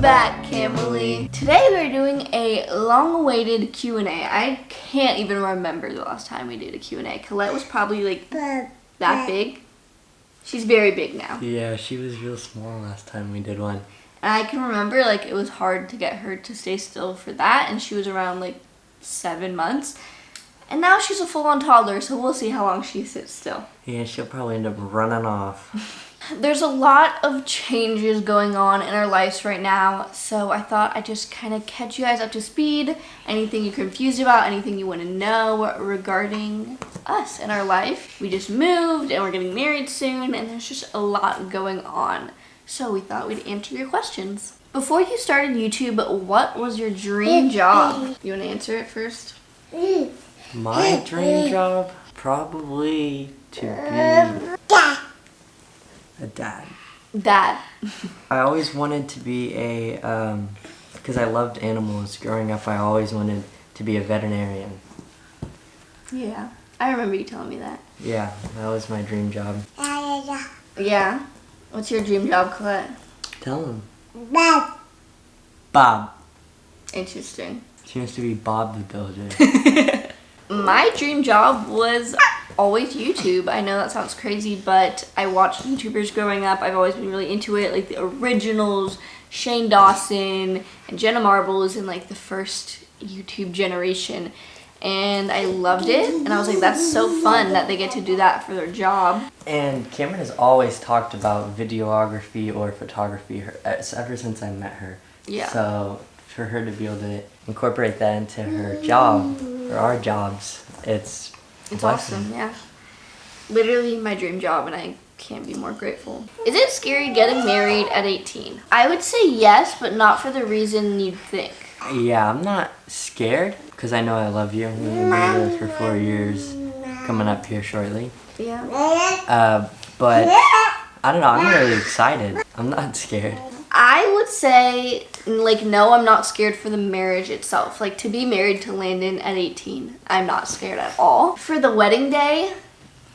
back, Camille. Today we're doing a long-awaited Q&A. I can't even remember the last time we did a Q&A. Collette was probably like that big. She's very big now. Yeah, she was real small last time we did one. And I can remember like it was hard to get her to stay still for that, and she was around like 7 months. And now she's a full-on toddler, so we'll see how long she sits still. Yeah, she'll probably end up running off. There's a lot of changes going on in our lives right now, so I thought I'd just kind of catch you guys up to speed. Anything you're confused about, anything you want to know regarding us and our life. We just moved and we're getting married soon, and there's just a lot going on. So we thought we'd answer your questions. Before you started YouTube, what was your dream job? You want to answer it first? My dream job? Probably to be a dad. Dad. I always wanted to be because I loved animals. Growing up, I always wanted to be a veterinarian. Yeah, I remember you telling me that. Yeah, that was my dream job. Yeah? What's your dream job, Collette? Tell him. Bob. Interesting. She wants to be Bob the Builder. My dream job was always YouTube. I know that sounds crazy, but I watched YouTubers growing up. I've always been really into it, like the originals, Shane Dawson and Jenna Marbles in like the first YouTube generation. And I loved it, and I was like, that's so fun that they get to do that for their job. And Cameron has always talked about videography or photography ever since I met her. Yeah. So for her to be able to incorporate that into her job, or our jobs, it's awesome, yeah. Literally my dream job, and I can't be more grateful. Is it scary getting married at 18? I would say yes, but not for the reason you'd think. Yeah, I'm not scared, because I know I love you. We've been together for 4 years, coming up here shortly. Yeah. But, I don't know, I'm really excited. I'm not scared. I would say, like, no, I'm not scared for the marriage itself. Like, to be married to Landon at 18, I'm not scared at all. For the wedding day,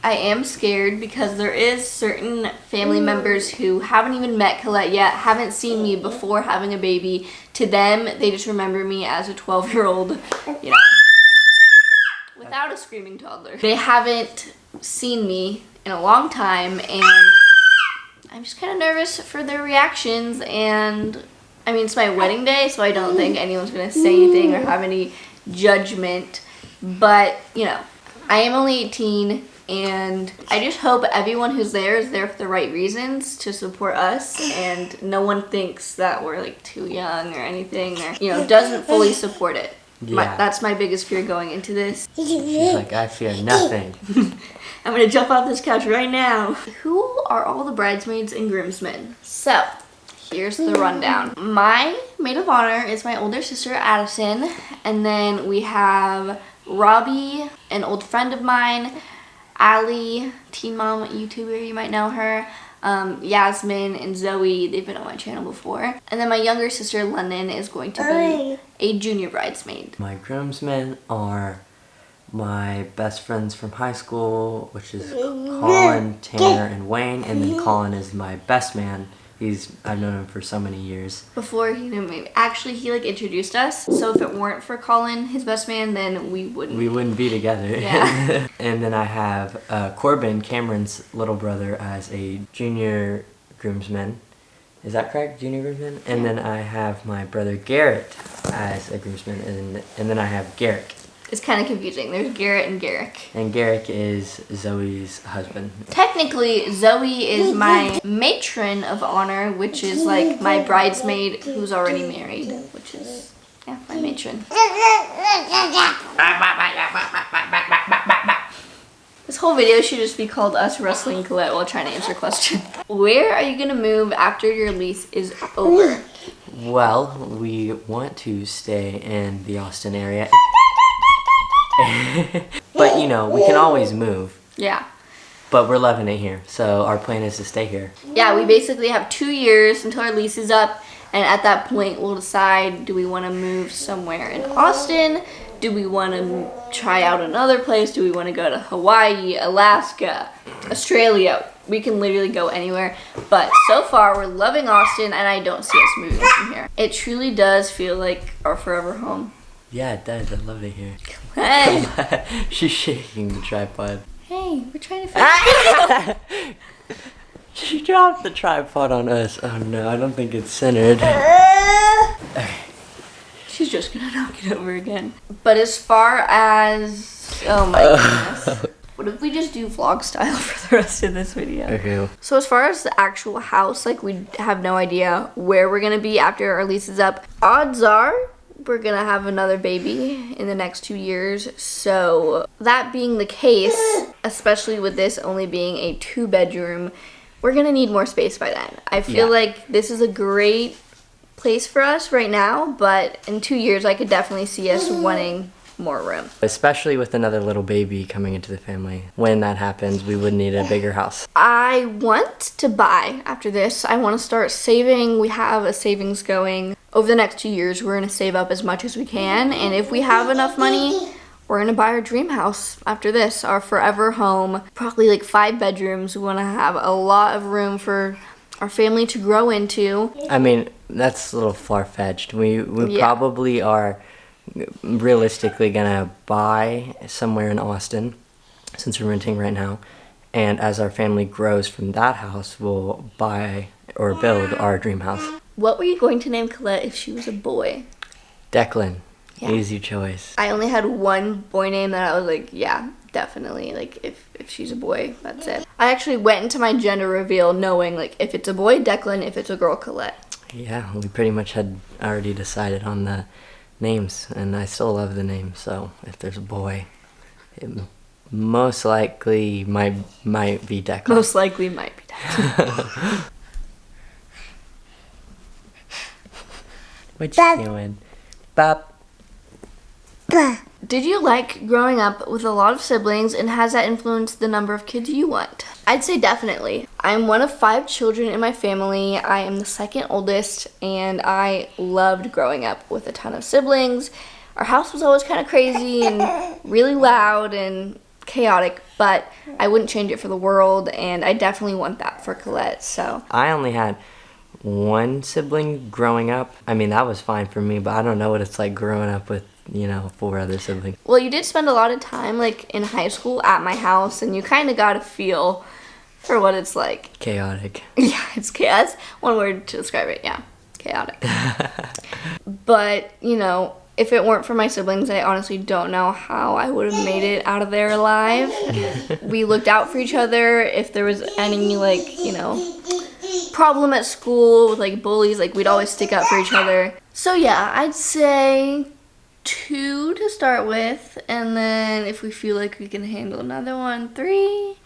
I am scared because there is certain family members who haven't even met Collette yet, haven't seen me before having a baby. To them, they just remember me as a 12-year-old, you know, without a screaming toddler. They haven't seen me in a long time, and I'm just kind of nervous for their reactions. And I mean, it's my wedding day, so I don't think anyone's going to say anything or have any judgment. But, you know, I am only 18, and I just hope everyone who's there is there for the right reasons to support us, and no one thinks that we're like too young or anything, or, you know, doesn't fully support it. Yeah. That's my biggest fear going into this. She's like, I fear nothing. I'm gonna jump off this couch right now. Who are all the bridesmaids and groomsmen? So, here's the rundown. My maid of honor is my older sister, Addison. And then we have Robbie, an old friend of mine, Allie, Teen Mom YouTuber, you might know her, Yasmin and Zoe, they've been on my channel before. And then my younger sister, London, is going to be a junior bridesmaid. My groomsmen are my best friends from high school, which is Colin, Tanner, and Wayne. And then Colin is my best man. I've known him for so many years. Before he knew me. Actually, he like introduced us. So if it weren't for Colin, his best man, then we wouldn't be together. Yeah. And then I have Corbin, Cameron's little brother, as a junior groomsman. Is that correct? Junior groomsman? And then I have my brother Garrett as a groomsman, and then I have Garrick. It's kind of confusing. There's Garrett and Garrick. And Garrick is Zoe's husband. Technically, Zoe is my matron of honor, which is like my bridesmaid who's already married, which is, yeah, my matron. This whole video should just be called us wrestling Collette while trying to answer questions. Where are you going to move after your lease is over? Well, we want to stay in the Austin area. But, you know, we can always move. Yeah. But we're loving it here, so our plan is to stay here. Yeah, we basically have 2 years until our lease is up, and at that point we'll decide, do we want to move somewhere in Austin, Do we want to try out another place? Do we want to go to Hawaii, Alaska, Australia? We can literally go anywhere. But so far, we're loving Austin, and I don't see us moving from here. It truly does feel like our forever home. Yeah, it does. I love it here. Hey, She's shaking the tripod. hey, we're trying to figure She dropped the tripod on us. Oh no, I don't think it's centered. She's just gonna knock it over again. But as far as, oh my goodness. What if we just do vlog style for the rest of this video? Okay. So as far as the actual house, like we have no idea where we're gonna be after our lease is up. Odds are we're gonna have another baby in the next 2 years. So that being the case, especially with this only being a 2-bedroom, we're gonna need more space by then. I feel like this is a great place for us right now, but in 2 years I could definitely see us wanting more room. Especially with another little baby coming into the family. When that happens, we would need a bigger house. I want to buy after this. I want to start saving. We have a savings going. Over the next 2 years, we're going to save up as much as we can, and if we have enough money, we're going to buy our dream house after this, our forever home. Probably like 5 bedrooms. We want to have a lot of room for our family to grow into. I mean, that's a little far-fetched. We probably are realistically gonna buy somewhere in Austin, since we're renting right now, and as our family grows from that house, we'll buy or build our dream house. What were you going to name Collette if she was a boy? Declan. Yeah. Easy choice. I only had one boy name that I was like, yeah, definitely. Like, if she's a boy, that's it. I actually went into my gender reveal knowing, like, if it's a boy, Declan, if it's a girl, Collette. Yeah, we pretty much had already decided on the names, and I still love the name, so if there's a boy, it most likely might be Declan. Most likely might be Declan. What you doing? Bop. Did you like growing up with a lot of siblings, and has that influenced the number of kids you want? I'd say definitely. I'm one of 5 children in my family. I am the second oldest, and I loved growing up with a ton of siblings. Our house was always kind of crazy and really loud and chaotic, but I wouldn't change it for the world, and I definitely want that for Collette, so. I only had one sibling growing up. I mean, that was fine for me, but I don't know what it's like growing up with 4 other siblings. Well, you did spend a lot of time, like, in high school at my house, and you kind of got a feel for what it's like. Chaotic. Yeah, it's chaos. One word to describe it, yeah. Chaotic. But, if it weren't for my siblings, I honestly don't know how I would have made it out of there alive. We looked out for each other. If there was any, problem at school with, bullies, we'd always stick up for each other. So, yeah, I'd say 2 to start with, and then if we feel like we can handle another one, 3.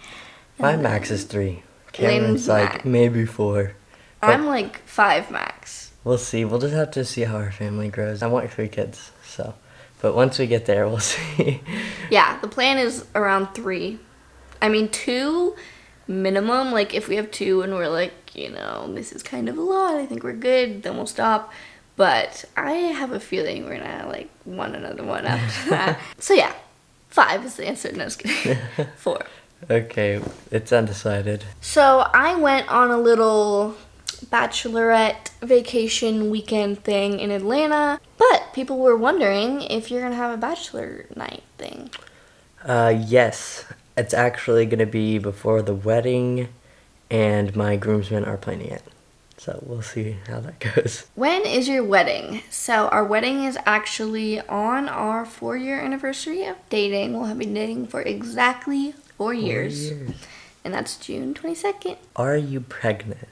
My max is 3. Cameron's max. maybe 4. I'm 5 max. We'll see. We'll just have to see how our family grows. I want 3 kids, so. But once we get there, we'll see. Yeah, the plan is around 3. I mean, 2 minimum. If we have 2 and we're this is kind of a lot, I think we're good, then we'll stop. But I have a feeling we're gonna want another one after that. So yeah, 5 is the answer. No, just kidding. 4. Okay, it's undecided. So I went on a little bachelorette vacation weekend thing in Atlanta, but people were wondering if you're gonna have a bachelor night thing. Yes, it's actually gonna be before the wedding, and my groomsmen are planning it. So we'll see how that goes. When is your wedding? So our wedding is actually on our 4-year anniversary of dating. We'll have been dating for exactly 4 years. 4 years. And that's June 22nd. Are you pregnant?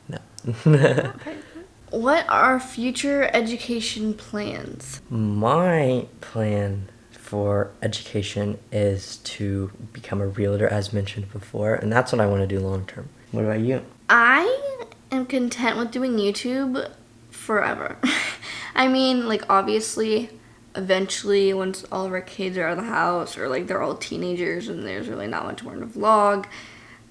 No. Not pregnant. What are future education plans? My plan for education is to become a realtor, as mentioned before, and that's what I want to do long term. What about you? I am content with doing YouTube forever. I mean, obviously, eventually, once all of our kids are out of the house, or they're all teenagers and there's really not much more to vlog,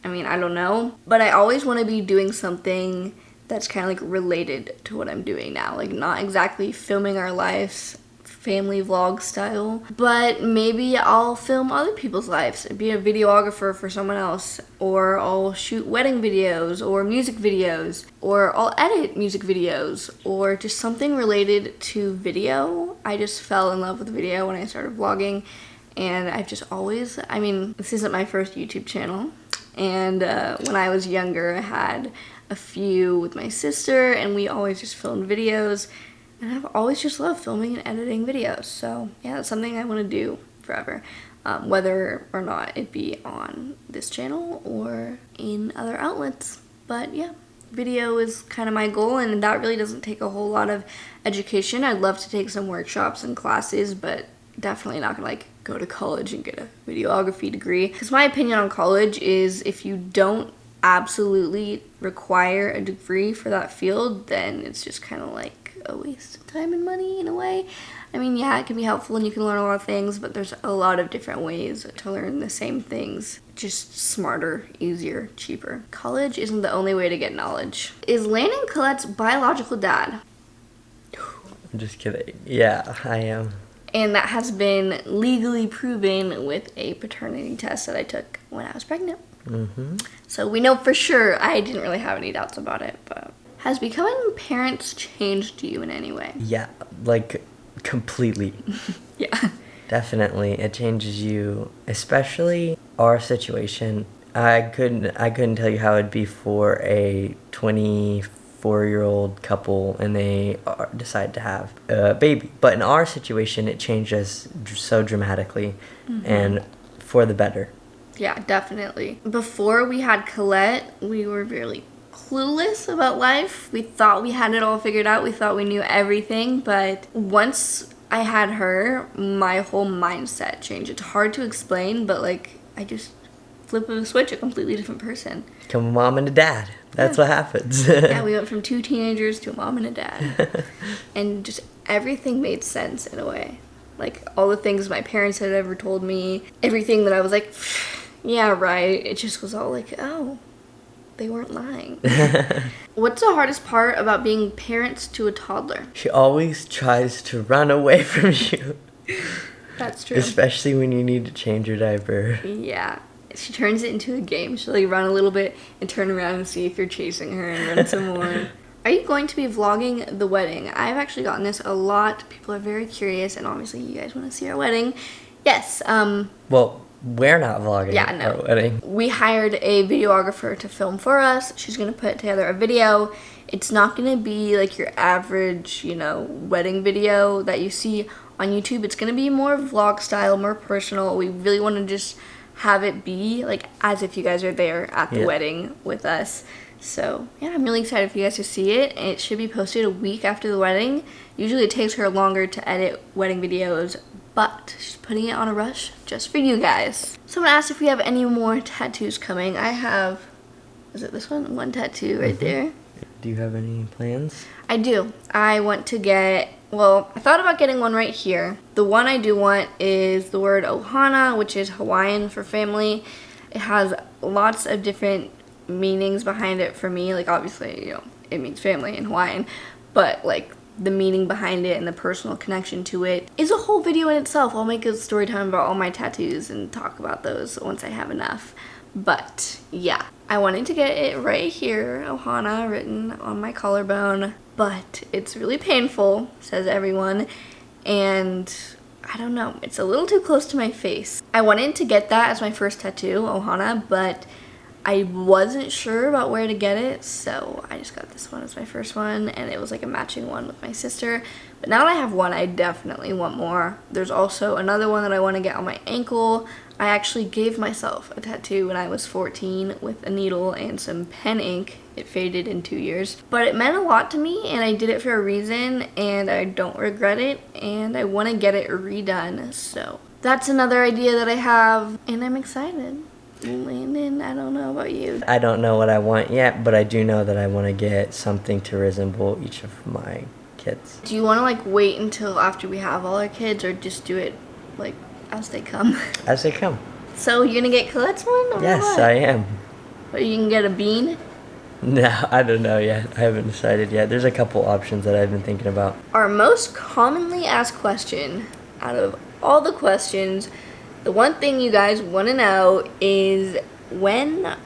I mean, I don't know. But I always want to be doing something that's kind of related to what I'm doing now. Not exactly filming our lives, family vlog style, but maybe I'll film other people's lives, be a videographer for someone else, or I'll shoot wedding videos or music videos, or I'll edit music videos, or just something related to video. I just fell in love with video when I started vlogging, and I've just always, I mean, this isn't my first YouTube channel, and when I was younger I had a few with my sister, and we always just filmed videos. And I've always just loved filming and editing videos. So yeah, it's something I want to do forever. Whether or not it be on this channel or in other outlets. But yeah, video is kind of my goal, and that really doesn't take a whole lot of education. I'd love to take some workshops and classes, but definitely not gonna like go to college and get a videography degree. Because my opinion on college is if you don't absolutely require a degree for that field, then it's just kind of like a waste of time and money in a way. I mean, yeah, it can be helpful and you can learn a lot of things, but there's a lot of different ways to learn the same things. Just smarter, easier, cheaper. College isn't the only way to get knowledge. Is Landon Colette's biological dad? I'm just kidding. Yeah, I am. And that has been legally proven with a paternity test that I took when I was pregnant. Mm-hmm. So we know for sure. I didn't really have any doubts about it, but has becoming parents changed you in any way? Yeah, like completely. Yeah. Definitely, it changes you, especially our situation. I couldn't tell you how it'd be for a 24-year-old couple and they decide to have a baby. But in our situation, it changed us so dramatically, and for the better. Yeah, definitely. Before we had Collette, we were really clueless about life. We thought we had it all figured out. We thought we knew everything, but once I had her, my whole mindset changed. It's hard to explain, but like I just flip of a switch, a completely different person. Become a mom and a dad. That's what happens. Yeah, we went from 2 teenagers to a mom and a dad. And just everything made sense in a way. Like all the things my parents had ever told me, everything that I was like, yeah, right. It just was all like, oh, they weren't lying. What's the hardest part about being parents to a toddler? She always tries to run away from you. That's true. Especially when you need to change your diaper. Yeah. She turns it into a game. She'll like run a little bit and turn around and see if you're chasing her and run some more. Are you going to be vlogging the wedding? I've actually gotten this a lot. People are very curious, and obviously you guys want to see our wedding. Yes. Well, we're not vlogging our wedding. We hired a videographer to film for us. She's going to put together a video. It's not going to be like your average, wedding video that you see on YouTube. It's going to be more vlog style, more personal. We really want to just have it be like as if you guys are there at the wedding with us. So yeah, I'm really excited for you guys to see it. It should be posted a week after the wedding. Usually it takes her longer to edit wedding videos, but she's putting it on a rush just for you guys. Someone asked if we have any more tattoos coming. I have, is it this one? One tattoo right there. Do you have any plans? I do. I want to get, well, I thought about getting one right here. The one I do want is the word Ohana, which is Hawaiian for family. It has lots of different meanings behind it for me. Like obviously, it means family in Hawaiian, but like the meaning behind it and the personal connection to it is a whole video in itself. I'll make a story time about all my tattoos and talk about those once I have enough. But yeah, I wanted to get it right here, Ohana, written on my collarbone, but it's really painful, says everyone, and I don't know, it's a little too close to my face. I wanted to get that as my first tattoo, Ohana, but I wasn't sure about where to get it, so I just got this one as my first one, and it was like a matching one with my sister. But now that I have one, I definitely want more. There's also another one that I want to get on my ankle. I actually gave myself a tattoo when I was 14 with a needle and some pen ink. It faded in 2 years. But it meant a lot to me, and I did it for a reason, and I don't regret it, and I want to get it redone. So that's another idea that I have, and I'm excited. Landon, I don't know about you. I don't know what I want yet, but I do know that I want to get something to resemble each of my kids. Do you want to like wait until after we have all our kids, or just do it like as they come? As they come. So you're gonna get Colette's one? Or yes, what? I am. Or you can get a bean? No, I don't know yet. I haven't decided yet. There's a couple options that I've been thinking about. Our most commonly asked question out of all the questions, the one thing you guys want to know is, when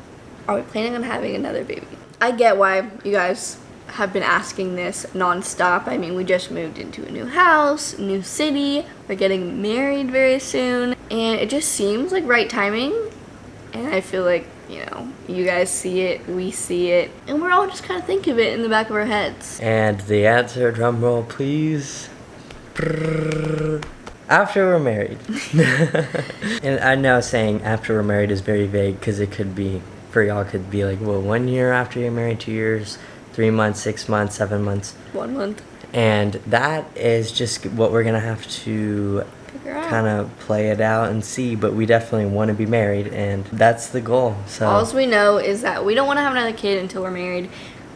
are we planning on having another baby? I get why you guys have been asking this nonstop. I mean, we just moved into a new house, new city, we're getting married very soon, and it just seems like right timing. And I feel like, you know, you guys see it, we see it, and we're all just kind of think of it in the back of our heads. And the answer, drum roll please. After we're married. And I know saying after we're married is very vague, because it could be, for y'all, could be like, well, 1 year after you're married, 2 years, 3 months, 6 months, 7 months. 1 month. And that is just what we're gonna have to kind of play it out and see, but we definitely want to be married, and that's the goal. So all we know is that we don't want to have another kid until we're married.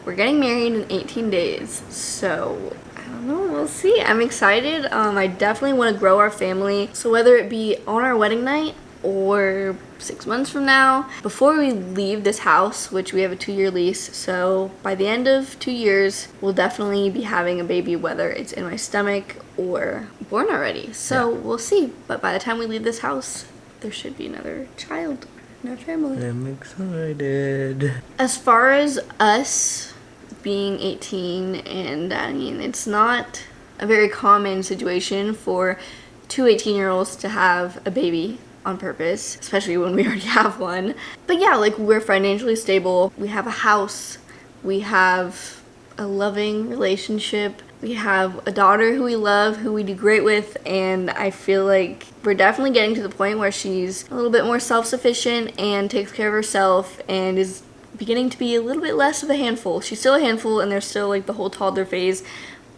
We're getting married in 18 days, so I don't know, we'll see. I'm excited. I definitely want to grow our family, so whether it be on our wedding night or 6 months from now, before we leave this house, which we have a 2-year lease, so by the end of 2 years, we'll definitely be having a baby, whether it's in my stomach or born already. So we'll see. But by the time we leave this house, there should be another child in our family. I'm excited. As far as us being 18, and I mean, it's not a very common situation for 2 18-year-olds to have a baby on purpose, especially when we already have one. But yeah, like, we're financially stable, we have a house, we have a loving relationship, we have a daughter who we love, who we do great with, and I feel like we're definitely getting to the point where she's a little bit more self-sufficient and takes care of herself and is beginning to be a little bit less of a handful. She's still a handful, and there's still like the whole toddler phase,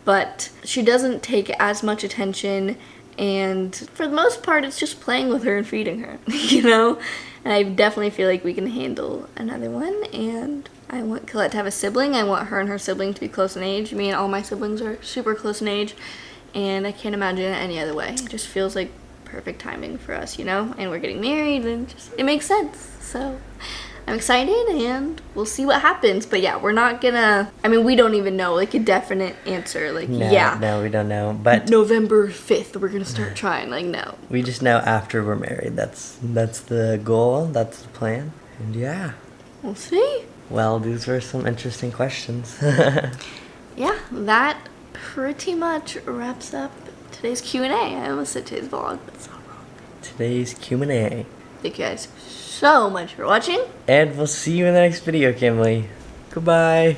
but she doesn't take as much attention, and for the most part it's just playing with her and feeding her, you know? And I definitely feel like we can handle another one, and I want Collette to have a sibling. I want her and her sibling to be close in age. Me and all my siblings are super close in age, and I can't imagine it any other way. It just feels like perfect timing for us, you know? And we're getting married, and it makes sense. So I'm excited, and we'll see what happens. But yeah, we're not gonna, I mean, we don't even know like a definite answer. Like, No, we don't know. But November 5th, we're gonna start trying. Like, no. we just know after we're married. That's the goal. That's the plan. And yeah. We'll see. Well, these were some interesting questions. Yeah, that pretty much wraps up today's Q&A. I almost said today's vlog, but it's not wrong. Today's Q&A. Thank you guys so much for watching. And we'll see you in the next video, Kimberly. Goodbye.